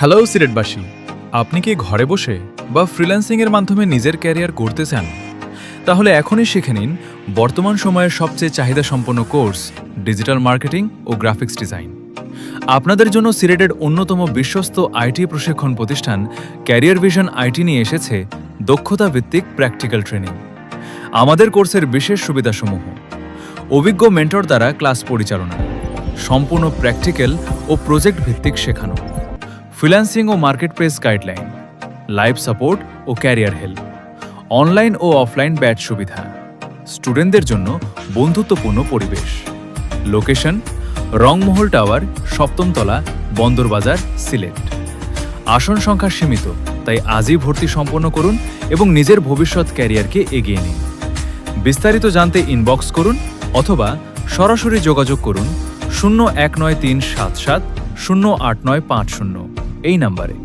Hello সিলেটবাসী, আপনি কি ঘরে বসে বা ফ্রিল্যান্সিংয়ের মাধ্যমে নিজের ক্যারিয়ার করতে চান? তাহলে এখনই শিখে নিন বর্তমান সময়ের সবচেয়ে চাহিদাসম্পন্ন কোর্স ডিজিটাল মার্কেটিং ও গ্রাফিক্স ডিজাইন। আপনাদের জন্য সিলেটের অন্যতম বিশ্বস্ত আইটি প্রশিক্ষণ প্রতিষ্ঠান ক্যারিয়ার ভিশন আইটি নিয়ে এসেছে দক্ষতা ভিত্তিক প্র্যাকটিক্যাল ট্রেনিং। আমাদের কোর্সের বিশেষ সুবিধাসমূহ: অভিজ্ঞ মেন্টর দ্বারা ক্লাস পরিচালনা, সম্পূর্ণ প্র্যাকটিক্যাল ও প্রজেক্ট ভিত্তিক শেখানো, ফ্রিল্যান্সিং ও marketplace guideline, live support ও ক্যারিয়ার হেল্প, অনলাইন ও অফলাইন ব্যাচ সুবিধা, স্টুডেন্টদের জন্য বন্ধুত্বপূর্ণ পরিবেশ। লোকেশন: রংমহল টাওয়ার, 7ম তলা, বন্দরবাজার, সিলেট। আসন সংখ্যা সীমিত, তাই আজই ভর্তি সম্পন্ন করুন এবং নিজের ভবিষ্যৎ ক্যারিয়ারকে এগিয়ে নিন। বিস্তারিত জানতে ইনবক্স করুন অথবা সরাসরি যোগাযোগ করুন 019377 08950 এই নাম্বারে।